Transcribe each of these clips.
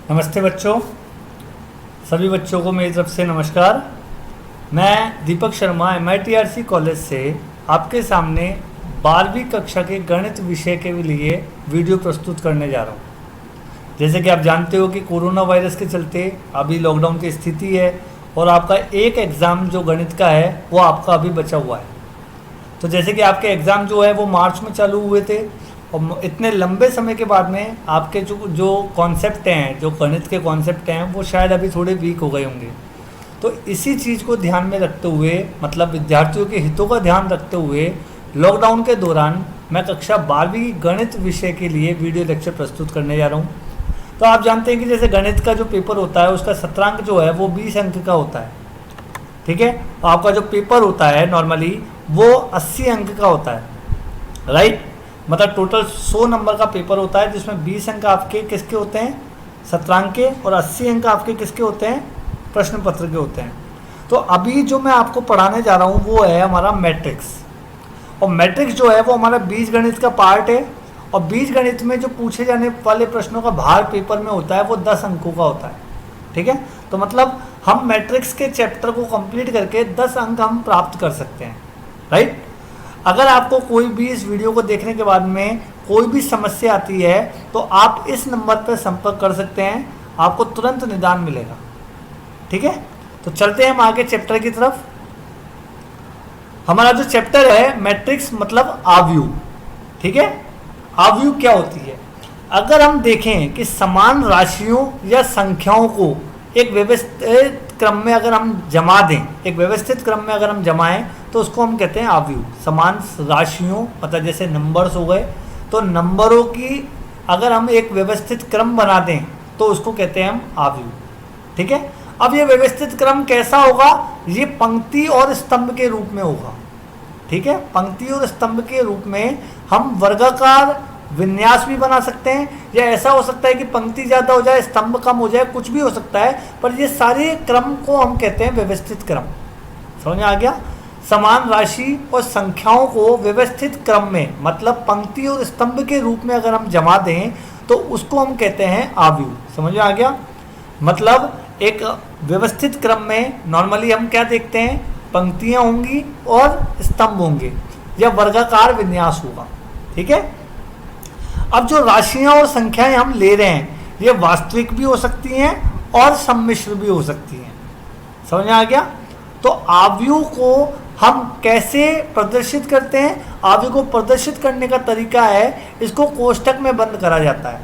नमस्ते बच्चों, सभी बच्चों को मेरी तरफ से नमस्कार। मैं दीपक शर्मा MITRC कॉलेज से आपके सामने 12वीं कक्षा के गणित विषय के लिए वीडियो प्रस्तुत करने जा रहा हूँ। जैसे कि आप जानते हो कि कोरोना वायरस के चलते अभी लॉकडाउन की स्थिति है और आपका एक एग्ज़ाम जो गणित का है वो आपका अभी बचा हुआ है। तो जैसे कि आपके एग्ज़ाम जो है वो मार्च में चालू हुए थे और इतने लंबे समय के बाद में आपके जो कॉन्सेप्ट हैं, जो गणित के कॉन्सेप्ट हैं, वो शायद अभी थोड़े वीक हो गए होंगे। तो इसी चीज़ को ध्यान में रखते हुए, मतलब विद्यार्थियों के हितों का ध्यान रखते हुए लॉकडाउन के दौरान मैं कक्षा 12वीं गणित विषय के लिए वीडियो लेक्चर प्रस्तुत करने जा रहा हूँ। तो आप जानते हैं कि जैसे गणित का जो पेपर होता है उसका सत्रांक जो है वो 20 अंक का होता है, ठीक है। आपका जो पेपर होता है नॉर्मली वो 80 अंक का होता है, राइट। मतलब टोटल 100 नंबर का पेपर होता है जिसमें 20 अंक आपके किसके होते हैं, सत्रांक के, और 80 अंक आपके किसके होते हैं, प्रश्न पत्र के होते हैं। तो अभी जो मैं आपको पढ़ाने जा रहा हूँ वो है हमारा मैट्रिक्स। और मैट्रिक्स जो है वो हमारा बीजगणित का पार्ट है और बीजगणित में जो पूछे जाने वाले प्रश्नों का भार पेपर में होता है वो 10 अंकों का होता है, ठीक है। तो मतलब हम मैट्रिक्स के चैप्टर को कंप्लीट करके 10 अंक हम प्राप्त कर सकते हैं, राइट। अगर आपको कोई भी इस वीडियो को देखने के बाद में कोई भी समस्या आती है तो आप इस नंबर पर संपर्क कर सकते हैं, आपको तुरंत निदान मिलेगा, ठीक है। तो चलते हैं हम आगे चैप्टर की तरफ। हमारा जो चैप्टर है मैट्रिक्स मतलब आव्यूह, ठीक है। आव्यूह क्या होती है? अगर हम देखें कि समान राशियों या संख्याओं को एक व्यवस्थित क्रम में अगर हम जमा दें, एक व्यवस्थित क्रम में अगर हम जमाएं तो उसको हम कहते हैं आव्यूह। समान राशियों मतलब जैसे नंबर्स हो गए, तो नंबरों की अगर हम एक व्यवस्थित क्रम बना दें तो उसको कहते हैं हम आव्यूह, ठीक है। अब ये व्यवस्थित क्रम कैसा होगा? ये पंक्ति और स्तंभ के रूप में होगा, ठीक है। पंक्ति और स्तंभ के रूप में हम वर्गाकार विन्यास भी बना सकते हैं, या ऐसा हो सकता है कि पंक्ति ज़्यादा हो जाए, स्तंभ कम हो जाए, कुछ भी हो सकता है, पर ये सारे क्रम को हम कहते हैं व्यवस्थित क्रम। समझ में आ गया? समान राशि और संख्याओं को व्यवस्थित क्रम में मतलब पंक्ति और स्तंभ के रूप में अगर हम जमा दें तो उसको हम कहते हैं आव्यूह। समझ में आ गया? मतलब एक व्यवस्थित क्रम में नॉर्मली हम क्या देखते हैं, पंक्तियाँ होंगी और स्तंभ होंगे या वर्गाकार विन्यास होगा, ठीक है। अब जो राशियां और संख्याएं हम ले रहे हैं ये वास्तविक भी हो सकती हैं और सम्मिश्र भी हो सकती हैं। समझ में आ गया? तो आव्यूह को हम कैसे प्रदर्शित करते हैं? आव्यूह को प्रदर्शित करने का तरीका है, इसको कोष्ठक में बंद करा जाता है,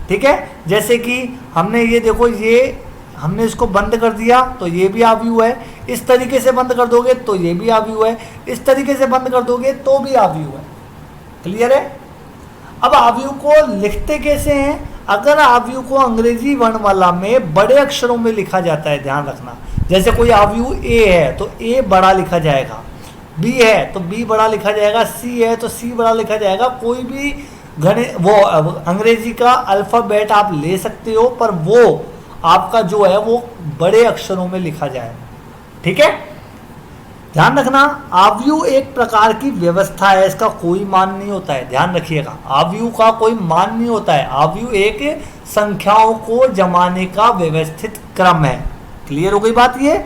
ठीक है। जैसे कि हमने ये देखो, ये हमने इसको बंद कर दिया तो ये भी आव्यूह है, इस तरीके से बंद कर दोगे तो ये भी आव्यूह है, इस तरीके से बंद कर दोगे तो भी आव्यूह है। क्लियर है? अब आव्यूह को लिखते कैसे हैं? अगर आव्यूह को अंग्रेजी वर्णमाला में बड़े अक्षरों में लिखा जाता है, ध्यान रखना। जैसे कोई आव्यूह ए है तो ए बड़ा लिखा जाएगा, बी है तो बी बड़ा लिखा जाएगा, सी है तो सी बड़ा लिखा जाएगा। कोई भी वो अंग्रेजी का अल्फ़ाबेट आप ले सकते हो, पर वो आपका जो है वो बड़े अक्षरों में लिखा जाए, ठीक है। ध्यान रखना, आव्यूह एक प्रकार की व्यवस्था है, इसका कोई मान नहीं होता है। ध्यान रखिएगा, आव्यूह का कोई मान नहीं होता है। आव्यूह एक संख्याओं को जमाने का व्यवस्थित क्रम है। क्लियर हो गई बात? ये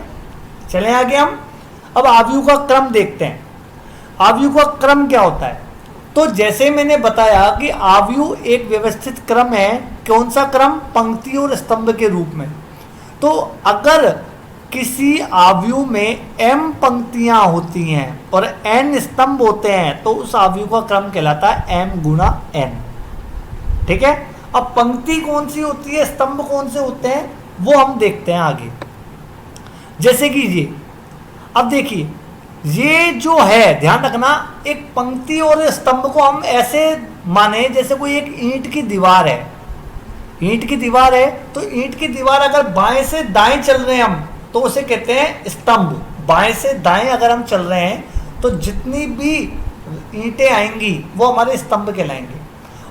चलें आगे हम। अब आव्यूह का क्रम देखते हैं। आव्यूह का क्रम क्या होता है? तो जैसे मैंने बताया कि आव्यूह एक व्यवस्थित क्रम है। कौन सा क्रम? पंक्ति और स्तंभ के रूप में। तो अगर किसी आव्यूह में m पंक्तियां होती हैं और n स्तंभ होते हैं तो उस आव्यूह का क्रम कहलाता है m गुणा n, ठीक है। अब पंक्ति कौन सी होती है, स्तंभ कौन से होते हैं, वो हम देखते हैं आगे। जैसे कि ये, अब देखिए ये जो है, ध्यान रखना, एक पंक्ति और स्तंभ को हम ऐसे माने जैसे कोई एक ईंट की दीवार है। ईंट की दीवार है तो ईंट की दीवार अगर बाएं से दाएं चल रहे हैं हम तो उसे कहते हैं स्तंभ। बाएं से दाएं अगर हम चल रहे हैं तो जितनी भी ईंटें आएंगी वो हमारे स्तंभ कहलाएंगे,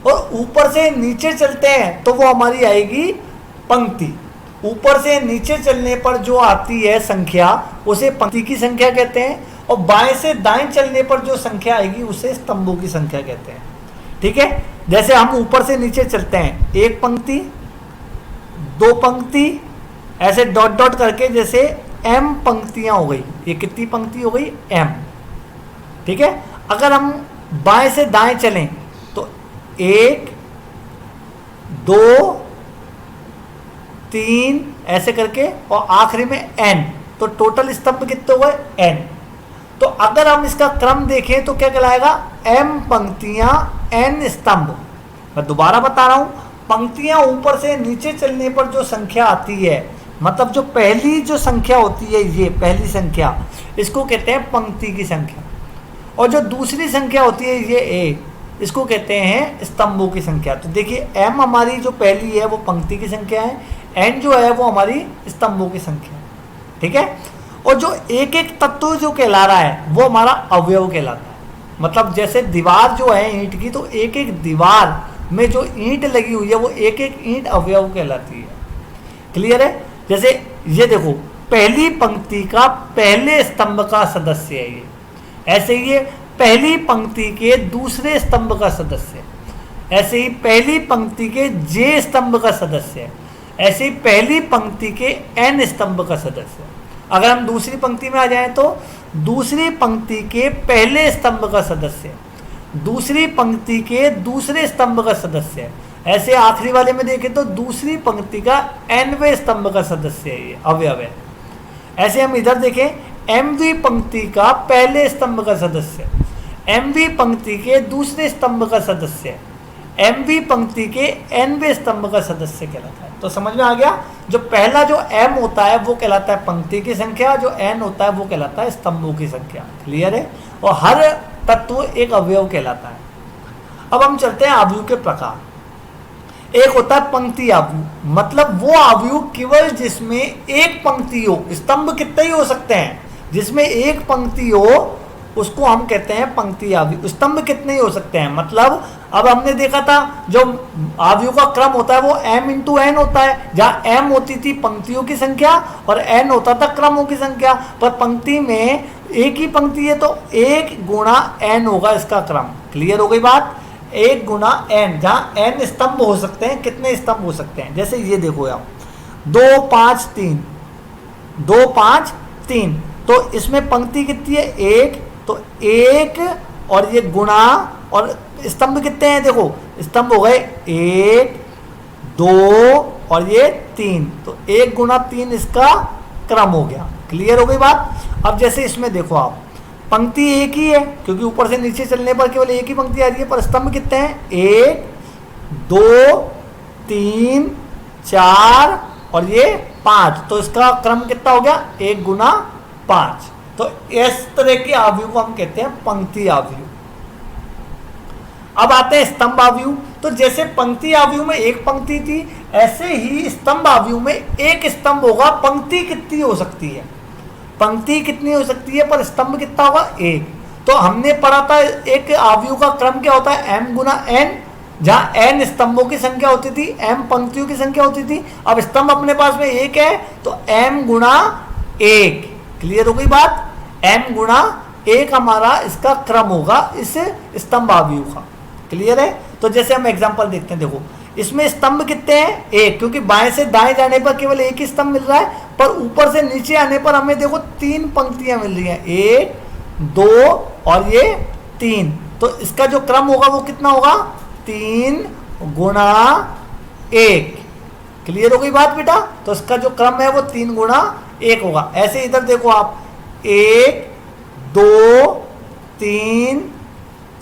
और ऊपर से नीचे चलते हैं तो वो हमारी आएगी पंक्ति। ऊपर से नीचे चलने पर जो आती है संख्या उसे पंक्ति की संख्या कहते हैं, और बाएं से दाएं चलने पर जो संख्या आएगी उसे स्तंभों की संख्या कहते हैं, ठीक है। जैसे हम ऊपर से नीचे चलते हैं, एक पंक्ति, 2 पंक्ति, ऐसे डॉट डॉट करके जैसे m पंक्तियां हो गई। ये कितनी पंक्ति हो गई? m। ठीक है, अगर हम बाएं से दाएं चलें तो 1 2 3 ऐसे करके और आखिरी में n, तो टोटल स्तंभ कितने हुए? n। तो अगर हम इसका क्रम देखें तो क्या कहलाएगा? m पंक्तियां n स्तंभ। मैं दोबारा बता रहा हूं, पंक्तियां ऊपर से नीचे चलने पर जो संख्या आती है, मतलब जो पहली जो संख्या होती है, ये पहली संख्या, इसको कहते हैं पंक्ति की संख्या। और जो दूसरी संख्या होती है ये a, इसको कहते हैं स्तंभों की संख्या। तो देखिए m हमारी जो पहली है वो पंक्ति की संख्या है, n जो है वो हमारी स्तंभों की संख्या है। ठीक है, और जो एक एक तत्व जो कहला रहा है वो हमारा अवयव कहलाता है। मतलब जैसे दीवार जो है ईंट की, तो एक एक दीवार में जो ईंट लगी हुई है वो एक एक ईंट अवयव कहलाती है। क्लियर है? जैसे ये देखो, पहली पंक्ति का पहले स्तंभ का सदस्य है ये, ऐसे ही ये पहली पंक्ति के दूसरे स्तंभ का सदस्य है, ऐसे ही पहली पंक्ति के जे स्तंभ का सदस्य है, ऐसे ही पहली पंक्ति के एन स्तंभ का सदस्य है। अगर हम दूसरी पंक्ति में आ जाएं तो दूसरी पंक्ति के पहले स्तंभ का सदस्य है, दूसरी पंक्ति के दूसरे स्तंभ का सदस्य है, ऐसे आखिरी वाले में देखें तो दूसरी पंक्ति का एनवें स्तंभ का सदस्य है, ये अवयव है। ऐसे हम इधर देखें, एमवी पंक्ति का पहले स्तंभ का सदस्य, एमवी पंक्ति के दूसरे स्तंभ का सदस्य, एमवी पंक्ति के एनवें स्तंभ का सदस्य कहलाता है। तो समझ में आ गया? जो पहला जो m होता है वो कहलाता है पंक्ति की संख्या, जो n होता है वो कहलाता है स्तंभों की संख्या। क्लियर है? और हर तत्व एक अवयव कहलाता है। अब हम चलते हैं अवयव के प्रकार। एक होता है पंक्ति अवयव, मतलब वो अवयव केवल जिसमें एक पंक्ति हो। स्तंभ कितने ही हो सकते हैं, जिसमें एक पंक्ति हो उसको हम कहते हैं पंक्ति अवयव। स्तंभ कितने ही हो सकते हैं, मतलब अब हमने देखा था जो अवयव का क्रम होता है वो m इंटू n होता है, जहाँ m होती थी पंक्तियों की संख्या और n होता था क्रमों की संख्या। पर पंक्ति में एक ही पंक्ति है तो 1 गुणा n होगा इसका क्रम। क्लियर हो गई बात? 1 गुणा n, जहाँ n स्तंभ हो सकते हैं। कितने स्तंभ हो सकते हैं? जैसे ये देखो आप, 2 5 3, 2 5 3, तो इसमें पंक्ति कितनी है? 1, तो 1 और ये गुणा, और स्तंभ कितने हैं? देखो स्तंभ हो गए 1 2 और ये 3, तो 1 गुणा 3 इसका क्रम हो गया। क्लियर हो गई बात? अब जैसे इसमें देखो आप, पंक्ति एक ही है क्योंकि ऊपर से नीचे चलने पर केवल एक ही पंक्ति आ रही है, पर स्तंभ कितने हैं? 1 2 3 4 और ये 5, तो इसका क्रम कितना हो गया? 1 गुणा 5। तो इस तरह के अवयव को हम कहते हैं पंक्ति अवयव। अब आते हैं स्तंभ अवयव। तो जैसे पंक्ति अवयव में एक पंक्ति थी, ऐसे ही स्तंभ अवयव में एक स्तंभ होगा। पंक्ति कितनी हो सकती है? पंक्ति कितनी हो सकती है, पर स्तंभ कितना होगा? 1। तो हमने पढ़ा था एक अवयव का क्रम क्या होता है? m गुना n, जहाँ n स्तंभों की संख्या होती थी, m पंक्तियों की संख्या होती थी। अब स्तंभ अपने पास में 1 है तो m गुना 1। क्लियर हो गई बात? m गुना 1 हमारा इसका क्रम होगा इस स्तंभ अवयव का। क्लियर है? तो जैसे हम एग्जांपल देखते हैं, देखो इसमें स्तंभ कितने हैं? 1, क्योंकि बाएं से दाएं जाने पर केवल एक ही स्तंभ मिल रहा है, पर ऊपर से नीचे आने पर हमें देखो 3 पंक्तियां मिल रही हैं, 1 2 और ये 3। तो इसका जो क्रम होगा वो कितना होगा? 3 गुणा 1। क्लियर हो गई बात बेटा? तो इसका जो क्रम है वो 3 गुणा 1 होगा। ऐसे इधर देखो आप, 1 2 3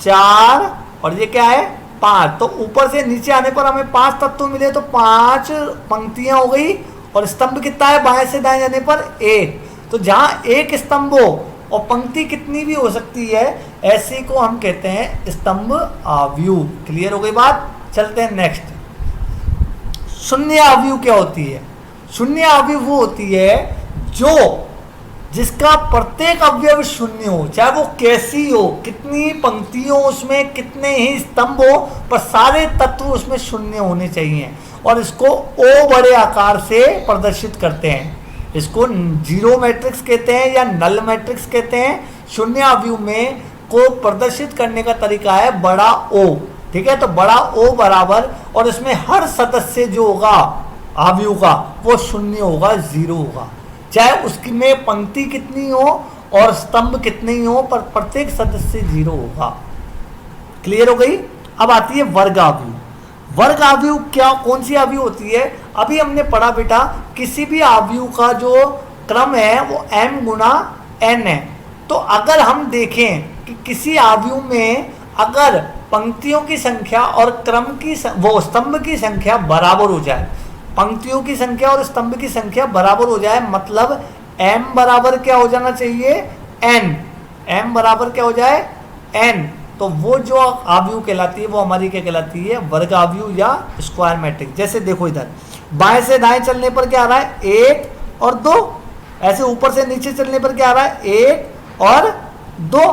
4 और ये क्या है? 5। तो ऊपर से नीचे आने पर हमें 5 तत्व मिले, तो 5 पंक्तियां हो गई। और स्तंभ कितना है बाएं से दाएं जाने पर? 1। तो जहां एक स्तंभ हो और पंक्ति कितनी भी हो सकती है, ऐसे को हम कहते हैं स्तंभ अवयव। क्लियर हो गई बात? चलते हैं नेक्स्ट। शून्य अवयव क्या होती है? शून्य अवयव वो होती है जो जिसका प्रत्येक अवयव शून्य हो, चाहे वो कैसी हो, कितनी पंक्तियों उसमें, कितने ही स्तंभ हो, पर सारे तत्व उसमें शून्य होने चाहिए। और इसको ओ बड़े आकार से प्रदर्शित करते हैं। इसको जीरो मैट्रिक्स कहते हैं या नल मैट्रिक्स कहते हैं। शून्य अवयव में को प्रदर्शित करने का तरीका है बड़ा ओ। ठीक है, तो बड़ा ओ बराबर, और इसमें हर सदस्य जो होगा आव्यूह का वो शून्य होगा, जीरो होगा, चाहे उसकी में पंक्ति कितनी हो और स्तंभ कितने ही हो, पर प्रत्येक सदस्य जीरो होगा। क्लियर हो गई। अब आती है वर्ग आव्यूह। वर्ग आव्यूह क्या, कौन सी आव्यूह होती है? अभी हमने पढ़ा बेटा, किसी भी आव्यूह का जो क्रम है वो m गुना n है। तो अगर हम देखें कि किसी आव्यूह में अगर पंक्तियों की संख्या और क्रम की वो स्तंभ की संख्या बराबर हो जाए, पंक्तियों की संख्या और स्तंभ की संख्या बराबर हो जाए, मतलब m बराबर क्या हो जाना चाहिए? n। m बराबर क्या हो जाए? n। तो वो जो आव्यूह कहलाती है वो हमारी क्या कहलाती है? वर्ग आव्यूह या स्क्वायर मैट्रिक्स। जैसे देखो इधर बाएं से दाएं चलने पर क्या आ रहा है? 1 और 2। ऐसे ऊपर से नीचे चलने पर क्या आ रहा है? 1 और 2।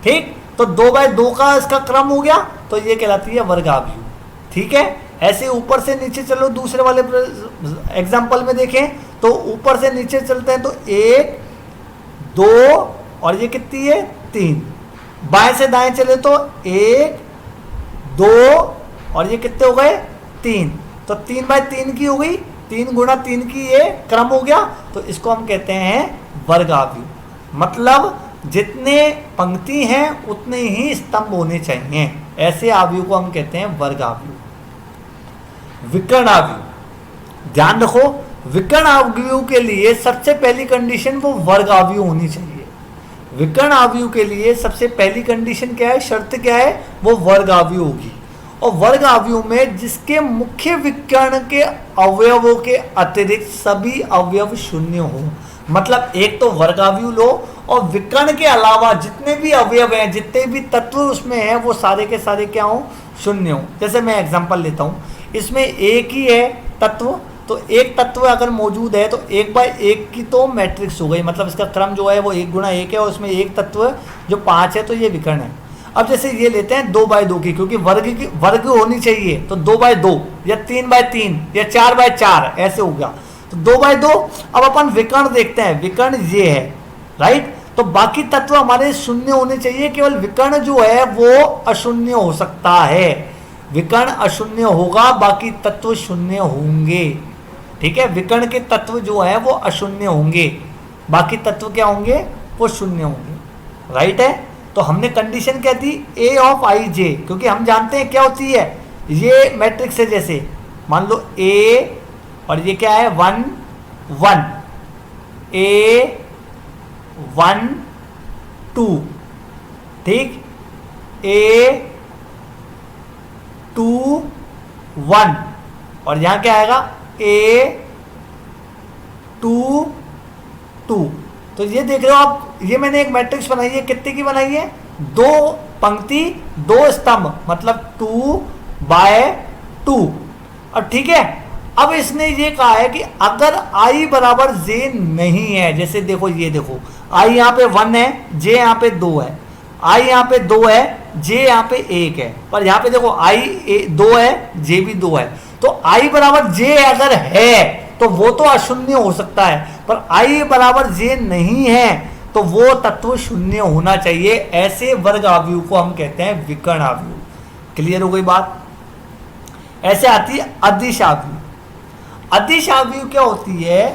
ठीक, तो 2/2 का इसका क्रम हो गया, तो ये कहलाती है वर्ग आव्यूह। ठीक है, ऐसे ऊपर से नीचे चलो, दूसरे वाले एग्जाम्पल में देखें तो ऊपर से नीचे चलते हैं तो 1 2 और ये कितनी है? 3। बाएं से दाएं चले तो 1 2 और ये कितने हो गए? 3। तो 3/3 की हो गई, 3 गुणा 3 की ये क्रम हो गया, तो इसको हम कहते हैं वर्ग आव्यूह। मतलब जितने पंक्ति हैं उतने ही स्तंभ होने चाहिए, ऐसे आव्यूह को हम कहते हैं वर्ग आव्यूह। विकर्ण आव्यूह, ध्यान रखो, विकर्ण आव्यूह के लिए सबसे पहली कंडीशन वो वर्ग आव्यूह होनी चाहिए। विकर्ण आव्यूह के लिए सबसे पहली कंडीशन क्या है, शर्त क्या है? वो वर्ग आव्यूह होगी। और वर्ग आव्यूह में जिसके मुख्य विकर्ण के अवयवों के अतिरिक्त सभी अवयव शून्य हो, मतलब एक तो वर्ग आव्यूह लो और विकर्ण के अलावा जितने भी अवयव हैं, जितने भी तत्व उसमें हैं, वो सारे के सारे क्या हो? शून्य हो। जैसे मैं एग्जांपल लेता हूँ, इसमें एक ही है तत्व, तो एक तत्व अगर मौजूद है तो 1/1 की तो मैट्रिक्स हो गई, मतलब इसका क्रम जो है वो 1 गुणा 1 है और उसमें एक तत्व जो 5 है, तो ये विकर्ण है। अब जैसे ये लेते हैं 2/2 की, क्योंकि वर्ग होनी चाहिए, तो 2/2 या 3/3 या 4/4 ऐसे हो गया, तो 2/2। अब अपन विकर्ण देखते हैं, विकर्ण ये है, राइट। तो बाकी तत्व हमारे शून्य होने चाहिए, केवल विकर्ण जो है वो अशून्य हो सकता है। विकर्ण अशून्य होगा, बाकी तत्व शून्य होंगे। ठीक है, विकर्ण के तत्व जो है वो अशून्य होंगे, बाकी तत्व क्या होंगे? वो शून्य होंगे, राइट है। तो हमने कंडीशन क्या दी? A ऑफ i j, क्योंकि हम जानते हैं क्या होती है, ये मैट्रिक्स है। जैसे मान लो A और ये क्या है? 1 1, A 1 2, ठीक, A 2 1 और यहां क्या आएगा? A 2 2। तो ये देख रहे हो आप, ये मैंने एक मैट्रिक्स बनाई है, कितने की बनाई है? 2 पंक्ति 2 स्तंभ, मतलब 2/2। और ठीक है, अब इसने ये कहा है कि अगर i बराबर j नहीं है, जैसे देखो ये देखो, i यहाँ पे 1 है, j यहाँ पे 2 है, i यहाँ पे 2 है, j यहाँ पे 1 है, पर यहाँ पे देखो i 2 है, j भी 2 है, तो i बराबर j अगर है तो वो तो अशून्य हो सकता है, पर i बराबर j नहीं है तो वो तत्व शून्य होना चाहिए। ऐसे वर्ग आव्यूह को हम कहते हैं विकर्ण आव्यूह। क्लियर हो गई बात। ऐसे आती है अदिश आव्यूह। अदिश आव्यूह क्या होती है?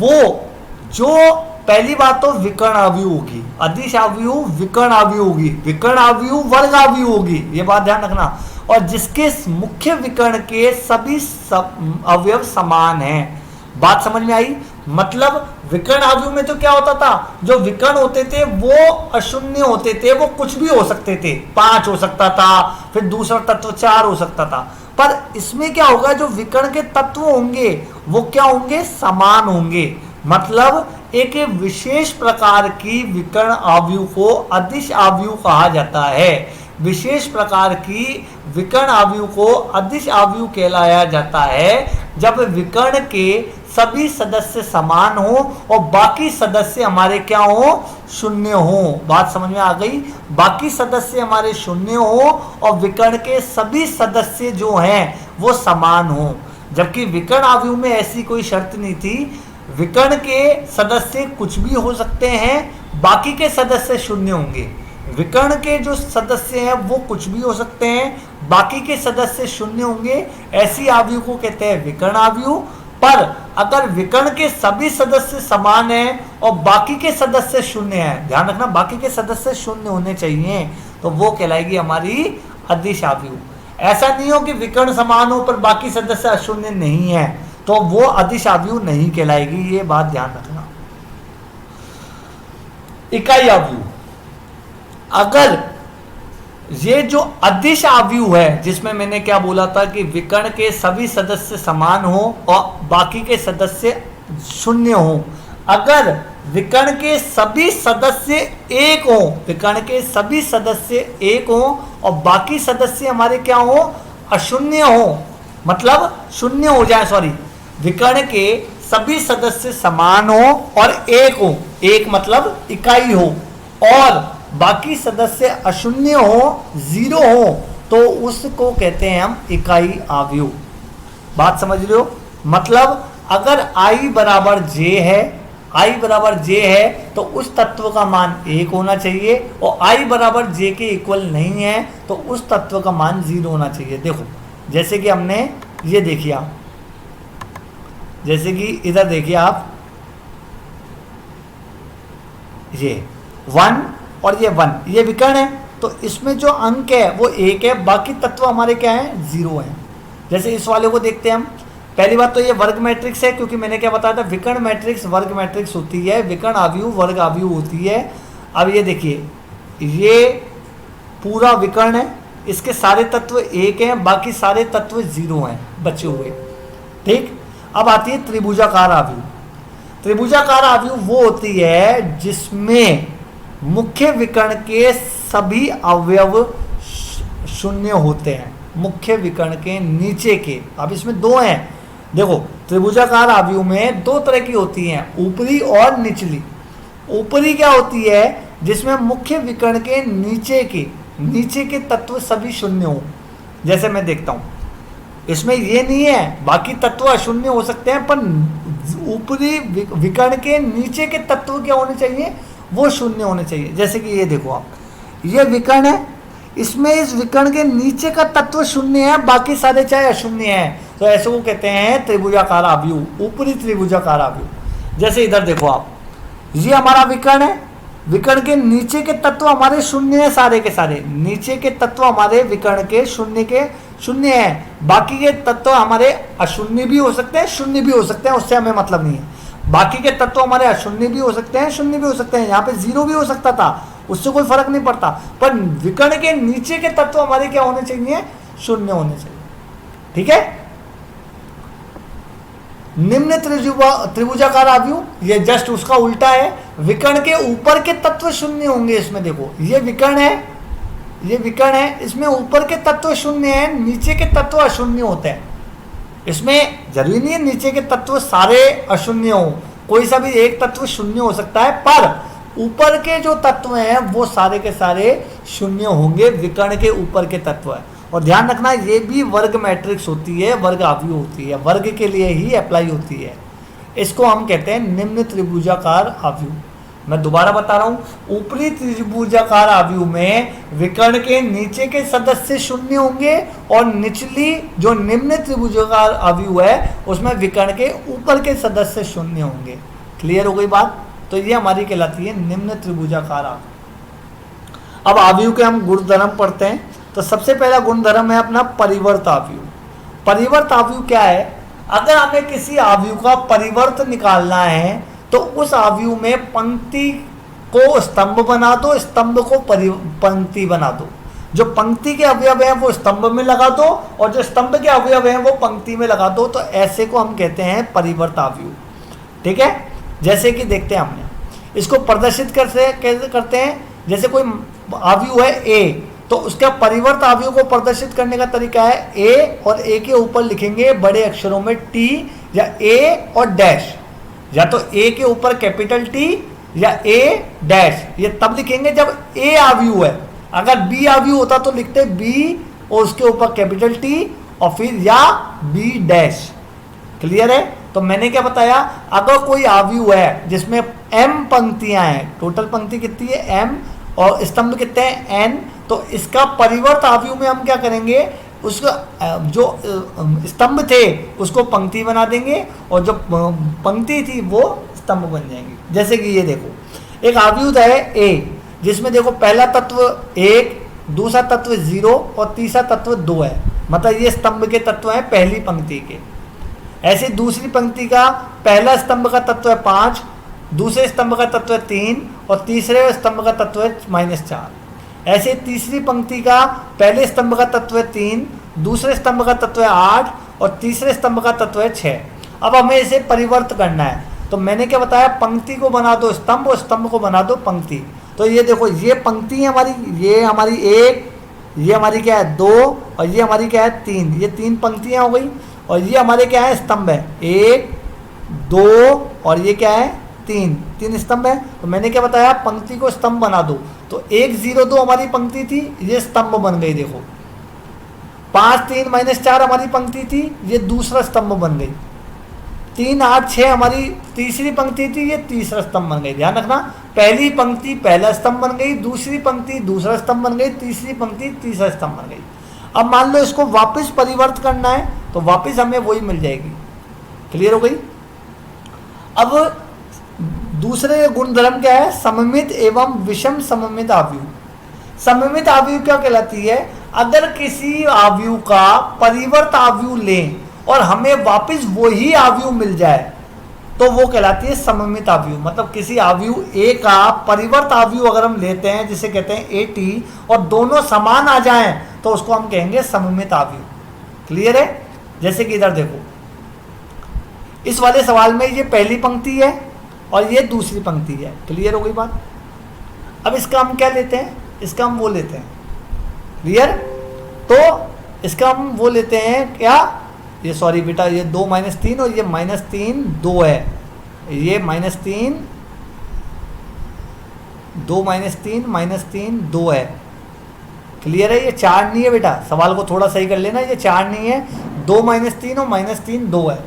वो जो पहली बात तो विकर्ण आव्यूह होगी, अदिश आव्यूह विकर्ण आव्यूह होगी, विकर्ण आव्यूह वर्ग आव्यूह होगी, ये बात ध्यान रखना। और जिसके मुख्य विकर्ण के सभी अवयव समान हैं। बात समझ में आई? मतलब विकर्ण आव्यूह में तो क्या होता था, जो विकर्ण होते थे वो अशून्य होते थे, वो कुछ भी हो सकते थे, 5 हो सकता था, फिर दूसरा तत्व 4 हो सकता था। पर इसमें क्या होगा, जो विकर्ण के तत्व होंगे वो क्या होंगे? समान होंगे। मतलब एक विशेष प्रकार की विकर्ण आव्यूह को अदिश आव्यूह कहा जाता है। विशेष प्रकार की विकर्ण आव्यूह को अदिश आव्यूह कहलाया जाता है जब विकर्ण के सभी सदस्य समान हो और बाकी सदस्य हमारे क्या हो? शून्य हो। बात समझ में आ गई? बाकी सदस्य हमारे शून्य हो और विकर्ण के सभी सदस्य जो हैं वो समान हो। जबकि विकर्ण आव्यूह में ऐसी कोई शर्त नहीं थी, विकर्ण के सदस्य कुछ भी हो सकते हैं, बाकी के सदस्य शून्य होंगे। विकर्ण के जो सदस्य हैं वो कुछ भी हो सकते हैं, बाकी के सदस्य शून्य होंगे। ऐसी आव्यूह को कहते हैं विकर्ण आव्यूह। पर अगर विकर्ण के सभी सदस्य समान हैं और बाकी के सदस्य शून्य हैं, ध्यान रखना बाकी के सदस्य शून्य होने चाहिए, तो वो कहलाएगी हमारी अदिश आव्यूह। ऐसा नहीं हो कि विकर्ण समान हो पर बाकी सदस्य अशून्य नहीं है, तो वो अदिश आव्यूह नहीं कहलाएगी, ये बात ध्यान रखना। इकाई आव्यूह, अगर ये जो अदिश आव्यूह है जिसमें मैंने क्या बोला था कि विकर्ण के सभी सदस्य समान हो और बाकी के सदस्य शून्य हो, अगर विकर्ण के सभी सदस्य एक हो, विकर्ण के सभी सदस्य एक हो और बाकी सदस्य हमारे क्या हो, अशून्य हो, मतलब शून्य हो जाए, सॉरी, विकर्ण के सभी सदस्य समान हो और एक हो, एक मतलब इकाई हो, और बाकी सदस्य अशून्य हो, जीरो हो, तो उसको कहते हैं हम इकाई आव्यूह। बात समझ रहे हो? मतलब अगर I बराबर J है, I बराबर J है तो उस तत्व का मान 1 होना चाहिए, और I बराबर J के इक्वल नहीं है तो उस तत्व का मान 0 होना चाहिए। देखो जैसे कि हमने ये देखिए आप, जैसे कि इधर देखिए आप, ये 1 और ये 1, ये विकर्ण है तो इसमें जो अंक है वो 1 है, बाकी तत्व हमारे क्या है, 0 है। जैसे इस वाले को देखते हैं हम, पहली बात तो ये वर्ग मैट्रिक्स है, क्योंकि मैंने क्या बताया था, विकर्ण मैट्रिक्स वर्ग मैट्रिक्स होती है, विकर्ण आव्यूह वर्ग आव्यूह होती है। अब ये देखिए, ये पूरा विकर्ण है, इसके सारे तत्व 1 हैं, बाकी सारे तत्व 0 हैं बचे हुए, ठीक। अब आती है त्रिभुजाकार आव्यूह। त्रिभुजाकार आव्यूह वो होती है जिसमें मुख्य विकर्ण के सभी अवयव शून्य होते हैं, मुख्य विकर्ण के नीचे के। अब इसमें 2 हैं, देखो त्रिभुजाकार आव्यूह में 2 तरह की होती हैं, ऊपरी और निचली। ऊपरी क्या होती है, जिसमें मुख्य विकर्ण के नीचे के तत्व सभी शून्य हो। जैसे मैं देखता हूँ, इसमें ये नहीं है, बाकी तत्व अशून्य हो सकते हैं, पर ऊपरी विकर्ण के नीचे के तत्व क्या होने चाहिए, वो शून्य होने चाहिए। जैसे कि ये देखो आप, ये विकर्ण है, इसमें इस विकर्ण के नीचे का तत्व शून्य है, बाकी सारे चाहे अशून्य है, तो ऐसे को कहते हैं त्रिभुजाकार आव्यूह, ऊपरी त्रिभुजाकार आव्यूह। जैसे इधर देखो आप, ये हमारा विकर्ण है, विकर्ण के नीचे के तत्व हमारे शून्य है, सारे के सारे नीचे के तत्व हमारे विकर्ण के शून्य है, बाकी के तत्व हमारे अशून्य भी हो सकते हैं, शून्य भी हो सकते हैं, उससे हमें मतलब नहीं है। बाकी के तत्व हमारे अशून्य भी हो सकते हैं, शून्य भी हो सकते हैं, यहाँ पे 0 भी हो सकता था, उससे कोई फर्क नहीं पड़ता, पर विकर्ण के नीचे के तत्व हमारे क्या होने चाहिए, शून्य होने चाहिए, ठीक है। निम्न त्रिभुजाकार आव्यूह, ये जस्ट उसका उल्टा है, विकर्ण के ऊपर के तत्व शून्य होंगे। इसमें देखो, ये विकर्ण है, ये विकर्ण है, इसमें ऊपर के तत्व शून्य है, नीचे के तत्व अशून्य होते हैं। इसमें जरूरी नहीं है नीचे के तत्व सारे अशून्य हो, कोई सा भी एक तत्व शून्य हो सकता है, पर ऊपर के जो तत्व हैं वो सारे के सारे शून्य होंगे, विकर्ण के ऊपर के तत्व है। और ध्यान रखना, ये भी वर्ग मैट्रिक्स होती है, वर्ग आव्यूह होती है, वर्ग के लिए ही अप्लाई होती है। इसको हम कहते हैं निम्न त्रिभुजाकार आव्यूह। मैं दोबारा बता रहा हूँ, ऊपरी त्रिभुजाकार आव्यूह में विकर्ण के नीचे के सदस्य शून्य होंगे, और निचली जो निम्न त्रिभुजाकार आव्यूह है उसमें विकर्ण के ऊपर के सदस्य शून्य होंगे। क्लियर हो गई बात? तो ये हमारी कहलाती है निम्न त्रिभुजाकार आव्यूह। अब आव्यूह के हम गुणधर्म पढ़ते हैं। तो सबसे पहला गुणधर्म है अपना परिवर्त आव्यूह। परिवर्त आव्यूह क्या है? अगर हमें किसी आव्यूह का परिवर्त निकालना है तो उस आव्यूह में पंक्ति को स्तंभ बना दो, स्तंभ को पंक्ति बना दो। जो पंक्ति के अवयव हैं वो स्तंभ में लगा दो, और जो स्तंभ के अवयव हैं वो पंक्ति में लगा दो। तो ऐसे को हम कहते हैं परिवर्त आव्यूह, ठीक है। जैसे कि देखते हैं, हमने इसको प्रदर्शित कैसे करते हैं। जैसे कोई आव्यूह है ए, तो उसका परिवर्त आव्यूह को प्रदर्शित करने का तरीका है ए, और ए के ऊपर लिखेंगे बड़े अक्षरों में टी या ए और डैश, या तो ए के ऊपर कैपिटल टी या ए डैश। ये तब लिखेंगे जब ए आव्यूह है। अगर बी आव्यूह होता तो लिखते बी और उसके ऊपर कैपिटल टी और फिर या बी डैश। क्लियर है? तो मैंने क्या बताया, अगर कोई आव्यूह है जिसमें एम पंक्तियां हैं, टोटल पंक्ति कितनी है एम, और स्तंभ कितने हैं एन, तो इसका परिवर्त आव्यूह में हम क्या करेंगे, उसको जो स्तंभ थे उसको पंक्ति बना देंगे और जो पंक्ति थी वो स्तंभ बन जाएंगे। जैसे कि ये देखो एक आव्यूह है ए, जिसमें देखो पहला तत्व 1, दूसरा तत्व 0 और तीसरा तत्व 2 है, मतलब ये स्तंभ के तत्व हैं पहली पंक्ति के। ऐसे दूसरी पंक्ति का पहला स्तंभ का तत्व है 5, दूसरे स्तंभ का तत्व है 3 और तीसरे स्तंभ का तत्व है -4। ऐसे तीसरी पंक्ति का पहले स्तंभ का तत्व है 3, दूसरे स्तंभ का तत्व है 8 और तीसरे स्तंभ का तत्व है 6। अब हमें इसे परिवर्त करना है, तो मैंने क्या बताया, पंक्ति को बना दो स्तंभ और स्तंभ को बना दो पंक्ति। तो ये देखो ये पंक्ति है हमारी, ये हमारी 1, ये हमारी क्या है 2 और ये हमारी क्या है 3, ये 3 पंक्तियाँ हो गई। और ये हमारे क्या है स्तंभ है 1, 2 और ये क्या है 3 स्तंभ है। तो मैंने क्या बताया, पंक्ति को स्तंभ बना दो। तो 1 0 2 हमारी पंक्ति थी, ये स्तंभ बन गई। देखो 5 3 -4 हमारी पंक्ति थी, ये दूसरा स्तंभ बन गई। 3 8 6 हमारी तीसरी पंक्ति थी, ये तीसरा स्तंभ बन गई। ध्यान रखना, पहली पंक्ति पहला स्तंभ बन गई, दूसरी पंक्ति दूसरा स्तंभ बन गई, तीसरी पंक्ति तीसरा स्तंभ बन गई। अब मान लो इसको वापस परिवर्त करना है तो वापस हमें वही मिल जाएगी। क्लियर हो गई। अब दूसरे गुणधर्म क्या है, सममित एवं विषम सममित आव्यूह। सममित आव्यूह क्या कहलाती है, अगर किसी आव्यूह का परिवर्त आव्यूह लें और हमें वापस वही आव्यूह मिल जाए तो वो कहलाती है सममित आव्यूह। मतलब किसी आव्यूह ए का परिवर्त आव्यूह अगर हम लेते हैं, जिसे कहते हैं एटी, और दोनों समान आ जाएं तो उसको हम कहेंगे सममित आव्यूह। क्लियर है। जैसे कि इधर देखो, इस वाले सवाल में ये पहली पंक्ति है और ये दूसरी पंक्ति है। क्लियर हो गई बात। अब इसका हम क्या लेते हैं, इसका हम वो लेते हैं। क्लियर। तो इसका हम वो लेते हैं क्या, ये सॉरी बेटा, ये 2 -3 और ये -3 2 है, ये -3 2 -3 2 है। क्लियर है। ये 4 नहीं है बेटा, सवाल को थोड़ा सही कर लेना, ये 4 नहीं है, 2 -3 और -3 2 है।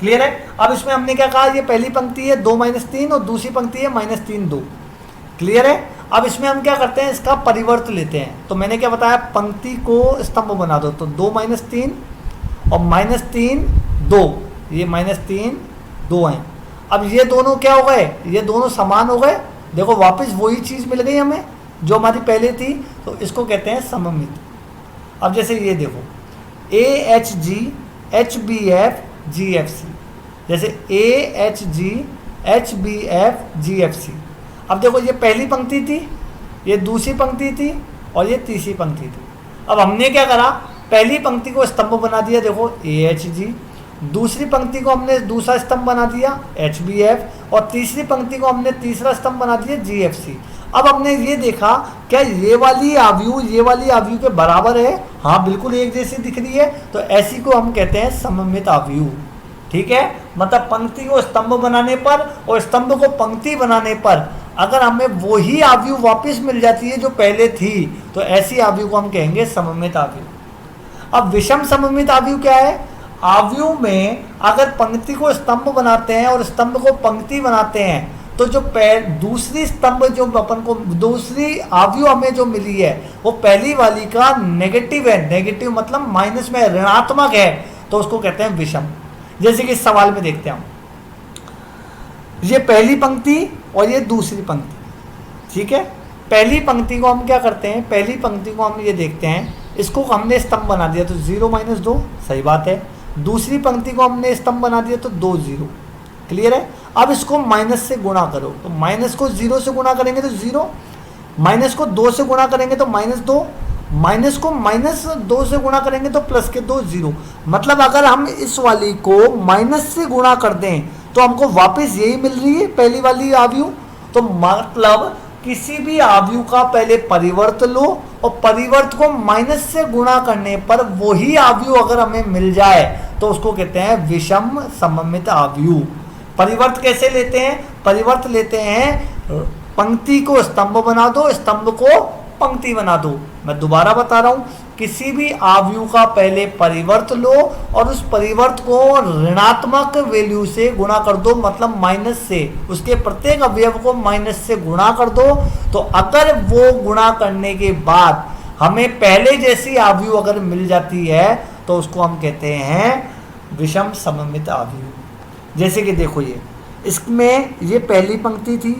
क्लियर है। अब इसमें हमने क्या कहा, ये पहली पंक्ति है 2 -3 और दूसरी पंक्ति है -3 2। क्लियर है। अब इसमें हम क्या करते हैं, इसका परिवर्त लेते हैं। तो मैंने क्या बताया, पंक्ति को स्तंभ बना दो। तो 2 -3 और -3 2, ये -3 2 हैं। अब ये दोनों क्या हो गए, ये दोनों समान हो गए। देखो वापस वही चीज़ मिल गई हमें जो हमारी पहले थी, तो इसको कहते हैं सममित। अब जैसे ये देखो AHG HBF GFC, जैसे AHG HBF GFC। अब देखो ये पहली पंक्ति थी, ये दूसरी पंक्ति थी और ये तीसरी पंक्ति थी। अब हमने क्या करा, पहली पंक्ति को स्तंभ बना दिया, देखो AHG, दूसरी पंक्ति को हमने दूसरा स्तंभ बना दिया HBF और तीसरी पंक्ति को हमने तीसरा स्तंभ बना दिया GFC। अब हमने ये देखा क्या ये वाली आव्यूह के बराबर है, हाँ बिल्कुल एक जैसी दिख रही है, तो ऐसी को हम कहते हैं सममित आव्यूह। ठीक है। मतलब पंक्ति को स्तंभ बनाने पर और स्तंभ को पंक्ति बनाने पर अगर हमें वही आव्यूह वापस मिल जाती है जो पहले थी, तो ऐसी आव्यूह को हम कहेंगे सममित आव्यूह। अब विषम सममित आव्यूह क्या है, आव्यूह में अगर पंक्ति को स्तंभ बनाते हैं और स्तंभ को पंक्ति बनाते हैं, तो जो दूसरी स्तंभ जो अपन को दूसरी आव्यूह हमें जो मिली है वो पहली वाली का नेगेटिव है। नेगेटिव मतलब माइनस में, ऋणात्मक है, तो उसको कहते हैं विषम। जैसे कि इस सवाल में देखते हैं हम, ये पहली पंक्ति और ये दूसरी पंक्ति। ठीक है। पहली पंक्ति को हम क्या करते हैं, पहली पंक्ति को हम ये देखते हैं, इसको हमने स्तंभ बना दिया तो 0 -2, सही बात है। दूसरी पंक्ति को हमने स्तंभ बना दिया तो 2 0। क्लियर है। अब इसको माइनस से गुणा करो, तो माइनस को 0 से गुणा करेंगे तो 0, माइनस को 2 से गुणा करेंगे तो -2, माइनस को -2 से गुणा करेंगे तो +2 0। मतलब अगर हम इस वाली को माइनस से गुणा कर दें तो हमको वापस यही मिल रही है पहली वाली आव्यूह। तो मतलब किसी भी आव्यूह का पहले परिवर्त लो और परिवर्त को माइनस से गुणा करने पर वही आव्यूह अगर हमें मिल जाए तो उसको कहते हैं विषम सममित आव्यूह। परिवर्त कैसे लेते हैं, परिवर्त लेते हैं पंक्ति को स्तंभ बना दो, स्तंभ को पंक्ति बना दो। मैं दोबारा बता रहा हूं, किसी भी आव्यूह का पहले परिवर्त लो और उस परिवर्त को ऋणात्मक वैल्यू से गुणा कर दो, मतलब माइनस से, उसके प्रत्येक अवयव को माइनस से गुणा कर दो। तो अगर वो गुणा करने के बाद हमें पहले जैसी आव्यूह अगर मिल जाती है तो उसको हम कहते हैं विषम सममित आव्यूह। जैसे कि देखो इसमें ये पहली पंक्ति थी,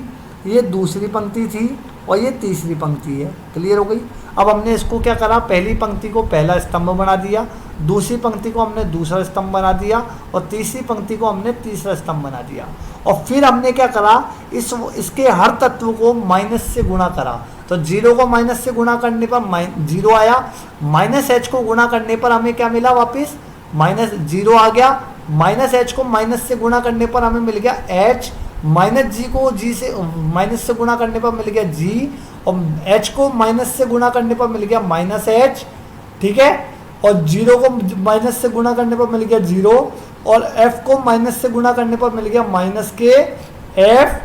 ये दूसरी पंक्ति थी और ये तीसरी पंक्ति है। क्लियर हो गई। अब हमने इसको क्या करा, पहली पंक्ति को पहला स्तंभ बना दिया, दूसरी पंक्ति को हमने दूसरा स्तंभ बना दिया और तीसरी पंक्ति को हमने तीसरा स्तंभ बना दिया। और फिर हमने क्या करा, इसके हर तत्व को माइनस से गुणा करा। तो 0 को माइनस से गुणा करने पर 0 आया, माइनस h को गुणा करने पर हमें क्या मिला, वापस माइनस 0 आ गया। माइनस h को माइनस से गुणा करने पर हमें मिल गया h, माइनस g को g से माइनस से गुणा करने पर मिल गया g, और h को माइनस से गुणा करने पर मिल गया माइनस h, ठीक है। और 0 को माइनस से गुणा करने पर मिल गया 0, और f को माइनस से गुणा करने पर मिल गया माइनस के f,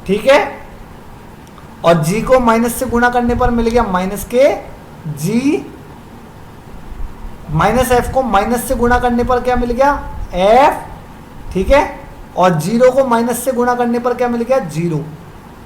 ठीक है। और g को माइनस से गुणा करने पर मिल गया माइनस के g, माइनस f को माइनस से गुणा करने पर क्या मिल गया f, ठीक है। और 0 को माइनस से गुणा करने पर क्या मिल गया 0।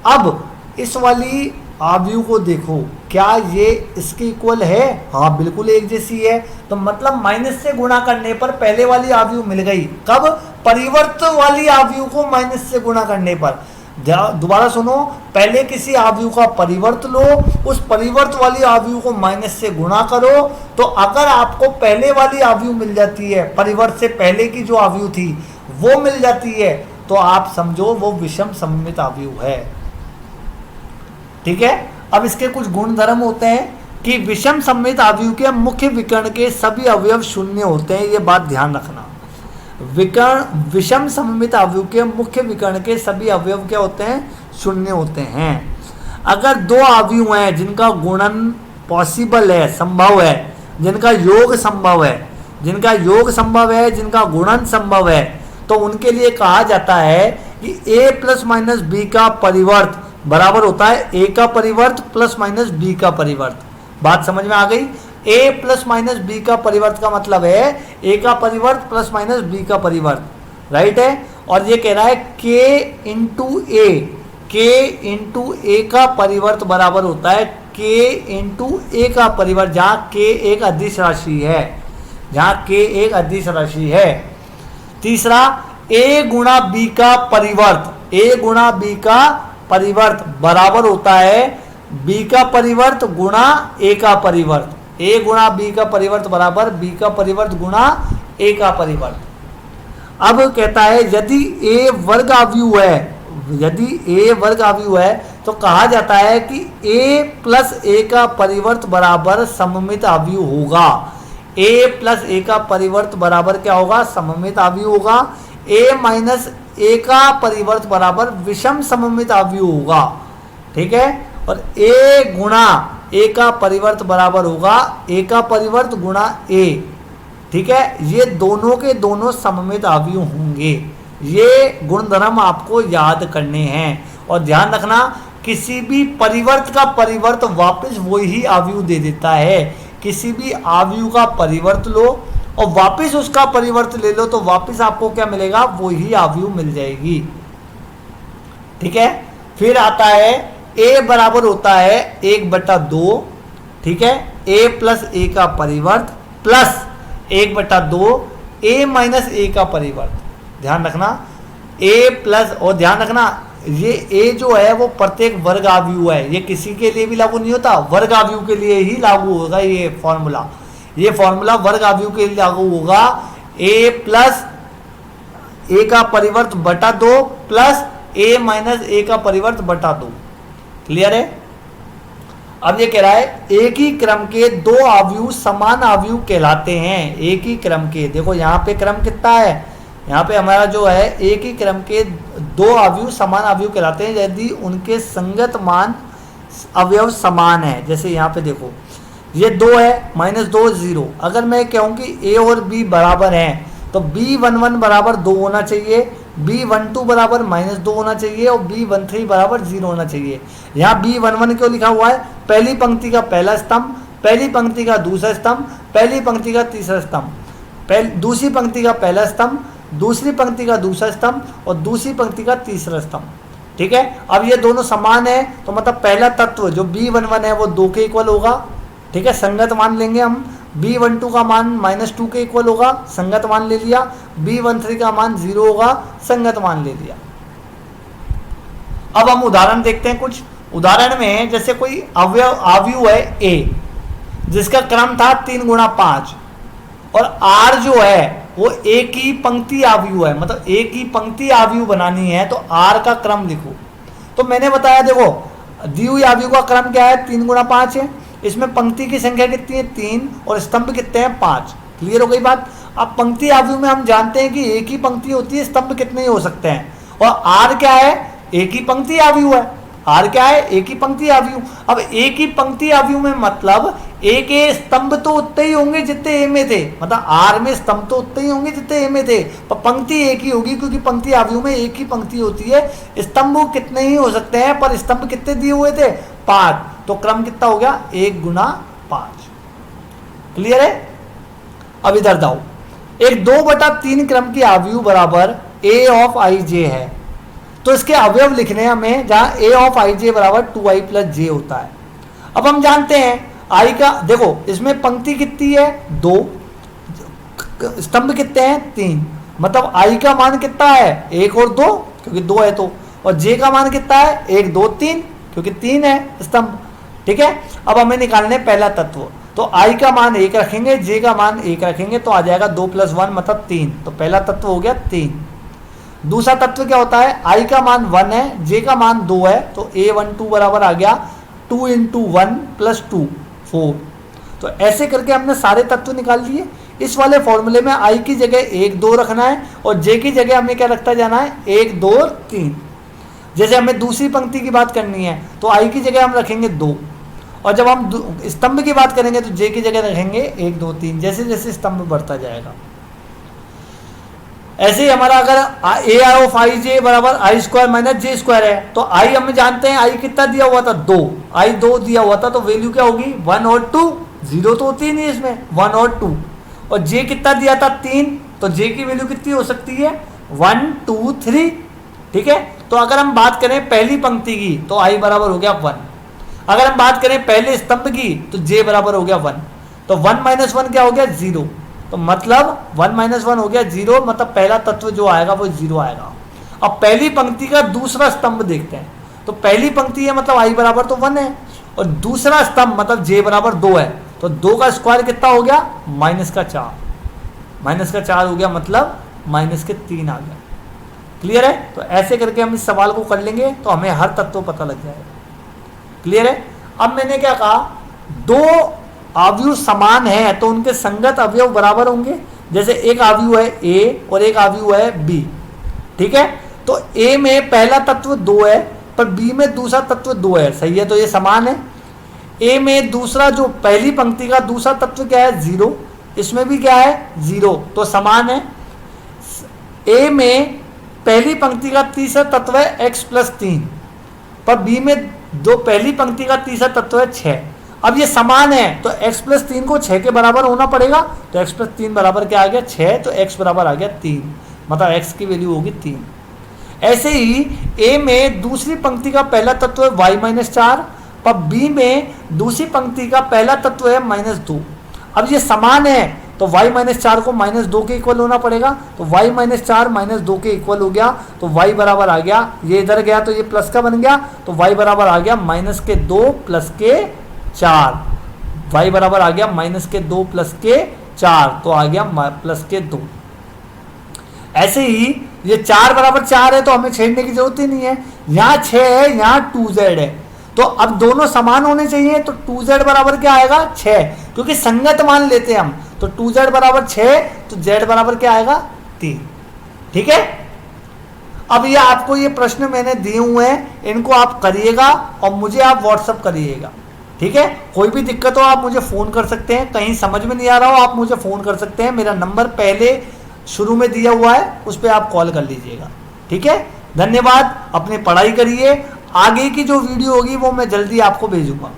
अब इस वाली आव्यूह को देखो, क्या ये इसके इक्वल है? हाँ बिल्कुल एक जैसी है। तो मतलब माइनस से गुणा करने पर पहले वाली आव्यूह मिल गई। कब? परिवर्त वाली आव्यूह को माइनस से गुणा करने पर। दोबारा सुनो, पहले किसी आव्यूह का परिवर्त लो, उस परिवर्त वाली आव्यूह को माइनस से गुणा करो, तो अगर आपको पहले वाली आव्यूह मिल जाती है, परिवर्त से पहले की जो आव्यूह थी वो मिल जाती है, तो आप समझो वो विषम सममित आव्यूह है, ठीक है। अब इसके कुछ गुणधर्म होते हैं कि विषम सममित आव्यूह के मुख्य विकर्ण के सभी अवयव शून्य होते हैं, ये बात ध्यान रखना। विषम सममित आव्यूह के मुख्य विकर्ण के सभी अवयव क्या होते हैं? शून्य होते हैं। अगर दो आव्यूह हैं जिनका गुणन पॉसिबल है, संभव है, जिनका योग संभव है, जिनका योग संभव है, जिनका गुणन संभव है, तो उनके लिए कहा जाता है कि a प्लस माइनस बी का परिवर्त बराबर होता है a का परिवर्त प्लस माइनस b का परिवर्त। बात समझ में आ गई? a प्लस माइनस बी का परिवर्त का मतलब है a का परिवर्त प्लस माइनस b का परिवर्त, राइट है। और ये कह रहा है k इंटू a का परिवर्त बराबर होता है k इंटू a का परिवर्त, जहाँ k एक अदिश राशि है, जहाँ k एक अदिश राशि है। तीसरा, a गुणा b का परिवर्त, a गुणा b का परिवर्त बराबर होता है b का परिवर्त गुणा a का परिवर्त। a गुणा b का परिवर्त बराबर b का परिवर्त गुणा a का परिवर्त। अब कहता है यदि a वर्ग आव्यूह है, यदि a वर्ग आव्यूह है तो कहा जाता है कि a प्लस a का परिवर्त बराबर सममित आव्यूह होगा। a प्लस a का परिवर्त बराबर क्या होगा? सममित आव्यूह होगा। a माइनस a का परिवर्त बराबर विषम सममित आव्यूह होगा, ठीक है। और a गुणा a का परिवर्त बराबर होगा a का परिवर्त गुणा a, ठीक है। ये दोनों के दोनों सममित आव्यूह होंगे। ये गुणधर्म आपको याद करने हैं। और ध्यान रखना, किसी भी परिवर्त का परिवर्त वापस वही आव्यूह दे देता है। किसी भी आव्यूह का परिवर्त लो और वापस उसका परिवर्त ले लो तो वापस आपको क्या मिलेगा? वही आव्यूह मिल जाएगी, ठीक है। फिर आता है a बराबर होता है 1/2, ठीक है। a प्लस a का परिवर्त प्लस 1/2 a माइनस a का परिवर्त। ध्यान रखना a प्लस, और ध्यान रखना ये a जो है वो प्रत्येक वर्ग आव्यूह है, ये किसी के लिए भी लागू नहीं होता, वर्ग आव्यूह के लिए ही लागू होगा ये फॉर्मूला। ये फॉर्मूला वर्ग आव्यूह के लिए लागू होगा। a प्लस a का परिवर्त बटा 2 प्लस a माइनस a का परिवर्त बटा 2। क्लियर है? अब ये कह रहा है एक ही क्रम के दो आव्यूह समान आव्यूह कहलाते हैं। एक ही क्रम के, देखो यहाँ पे क्रम कितना है, यहाँ पे हमारा जो है एक ही क्रम के दो आव्यूह समान आव्यूह कहलाते हैं यदि उनके संगत मान अवयव समान है। जैसे यहाँ पे देखो ये 2 है, -2 0। अगर मैं कहूँ कि a और b बराबर हैं तो b11 बराबर 2 होना चाहिए, b12 बराबर -2 होना चाहिए और b13 बराबर 0 होना चाहिए। यहाँ b11 क्यों लिखा हुआ है? पहली पंक्ति का पहला स्तंभ, पहली पंक्ति का दूसरा स्तंभ, पहली पंक्ति का तीसरा स्तंभ, दूसरी पंक्ति का पहला स्तंभ, दूसरी पंक्ति का दूसरा स्तंभ और दूसरी पंक्ति का तीसरा स्तंभ, ठीक है। अब ये दोनों समान है तो मतलब पहला तत्व जो b11 है वो 2 के इक्वल होगा, ठीक है, संगत मान लेंगे हम। B12 का मान -2 के इक्वल होगा, संगत मान ले लिया। B13 का मान 0 होगा, संगत मान ले लिया। अब हम उदाहरण देखते हैं कुछ। उदाहरण में जैसे कोई आव्यूह है A, जिसका क्रम था 3 गुणा 5, और R जो है वो एक ही पंक्ति आव्यूह है, मतलब एक ही पंक्ति आव्यूह बनानी है तो R का क्रम लिखो। तो मैंने बताया, देखो दी हुई आव्यूह का क्रम क्या है, 3 गुणा 5 है। इसमें पंक्ति की संख्या कितनी है, 3, और स्तंभ कितने हैं, 5। क्लियर हो गई बात। अब पंक्ति आव्यूह में हम जानते हैं कि एक ही पंक्ति होती है, स्तंभ कितने ही हो सकते हैं, और R क्या है, एक ही पंक्ति आव्यूह है। R क्या है, एक ही पंक्ति आव्यूह। अब एक ही पंक्ति आव्यूह में मतलब एक स्तंभ तो उतने ही होंगे जितने A में थे, मतलब R में स्तंभ तो उतने ही होंगे जितने A में थे, पर पंक्ति एक ही होगी, क्योंकि पंक्ति आव्यूह में एक ही पंक्ति होती है। स्तंभ कितने ही हो सकते हैं, पर स्तंभ कितने दिए हुए थे, 5। तो क्रम कितना हो गया, 1 गुना 5। क्लियर है। अब इधर जाओ, एक 2/3 क्रम की आव्यूह बराबर A ऑफ ij है, तो इसके अवयव लिखने हमें, जहां A ऑफ ij बराबर 2i + j होता है। अब हम जानते हैं I का, देखो इसमें पंक्ति कितनी है, 2, स्तंभ कितने हैं, 3, मतलब I का मान कितना है, 1 और 2, क्योंकि 2 है तो, और J का मान कितना है, 1 2 3, क्योंकि 3 है स्तंभ। ठीक है। अब हमें निकालने पहला तत्व, तो I का मान 1 रखेंगे, J का मान 1 रखेंगे, तो आ जाएगा 2 + 1 मतलब 3। तो पहला तत्व हो गया 3। दूसरा तत्व क्या होता है, I का मान 1 है, J का मान 2 है, तो A12 बराबर आ गया 2 × 1 + 2 4। तो ऐसे करके हमने सारे तत्व निकाल लिए। इस वाले फॉर्मूले में I की जगह 1 2 रखना है, और J की जगह हमें क्या रखता जाना है, 1 2 3। जैसे हमें दूसरी पंक्ति की बात करनी है तो I की जगह हम रखेंगे 2, और जब हम स्तंभ की बात करेंगे तो J की जगह रखेंगे 1 2 3, जैसे जैसे स्तंभ बढ़ता जाएगा। ऐसे ही हमारा अगर A ऑफ ij बराबर I² - j² है, तो I हम जानते हैं I कितना दिया हुआ था, 2, I 2 दिया हुआ था, तो वैल्यू क्या होगी, 1 और 2, 0 तो होती नहीं इसमें, 1 और 2, और J कितना दिया था, 3, तो J की वैल्यू कितनी हो सकती है, 1 2 3। ठीक है। तो अगर हम बात करें पहली पंक्ति की तो I बराबर हो गया 1, अगर हम बात करें पहले स्तंभ की तो J बराबर हो गया 1, तो 1 - 1 क्या हो गया, 0, तो मतलब 1 - 1 हो गया 0, मतलब पहला तत्व जो आएगा वो 0 आएगा। अब पहली पंक्ति का दूसरा स्तंभ देखते हैं, तो पहली पंक्ति है मतलब I बराबर तो 1 है, और दूसरा स्तंभ मतलब J बराबर 2 है, तो 2 का स्क्वायर कितना हो गया, -4, -4 हो गया, मतलब -3 आ गया। क्लियर है। तो ऐसे करके हम इस सवाल को कर लेंगे तो हमें हर तत्व पता लग जाएगा। क्लियर है। अब मैंने क्या कहा, 2 आव्यूह समान है तो उनके संगत अवयव बराबर होंगे। जैसे एक आव्यूह है A और एक आव्यूह है B। ठीक है। तो A में पहला तत्व 2 है, पर B में दूसरा तत्व 2 है, सही है, तो ये समान है। A में दूसरा जो पहली पंक्ति का दूसरा तत्व क्या है, 0, इसमें भी क्या है, 0, तो समान है। A में पहली पंक्ति का तीसरा तत्व है x + 3, पर B में जो पहली पंक्ति का तीसरा तत्व है 6। अब ये समान है तो x + 3 को 6 के बराबर होना पड़ेगा, तो x + 3 बराबर क्या आ गया, 6, तो x बराबर आ गया 3, मतलब x की वैल्यू होगी 3। ऐसे ही A में दूसरी पंक्ति का पहला तत्व है y - 4, पर B में दूसरी पंक्ति का पहला तत्व है -2। अब ये समान है तो y - 4 को -2 के इक्वल होना पड़ेगा, तो y - 4 -2 के इक्वल हो गया, तो y बराबर आ गया, ये इधर गया तो ये प्लस का बन गया, तो y बराबर आ गया -2 + 4, y बराबर आ गया -2 + 4, तो आ गया +2। ऐसे ही ये 4 बराबर 4 है तो हमें छेड़ने की जरूरत ही नहीं है, यहाँ 6 है, यहाँ 2z है, तो अब दोनों समान होने चाहिए, तो 2z बराबर क्या आएगा, 6, क्योंकि संगत मान लेते हैं हम, तो 2z बराबर 6, तो z बराबर क्या आएगा, 3। ठीक है। अब ये आपको ये प्रश्न मैंने दिए हुए हैं, इनको आप करिएगा और मुझे आप व्हाट्सअप करिएगा। ठीक है। कोई भी दिक्कत हो आप मुझे फ़ोन कर सकते हैं, कहीं समझ में नहीं आ रहा हो आप मुझे फ़ोन कर सकते हैं, मेरा नंबर पहले शुरू में दिया हुआ है, उस पर आप कॉल कर लीजिएगा। ठीक है। धन्यवाद। अपनी पढ़ाई करिए, आगे की जो वीडियो होगी वो मैं जल्दी आपको भेजूंगा।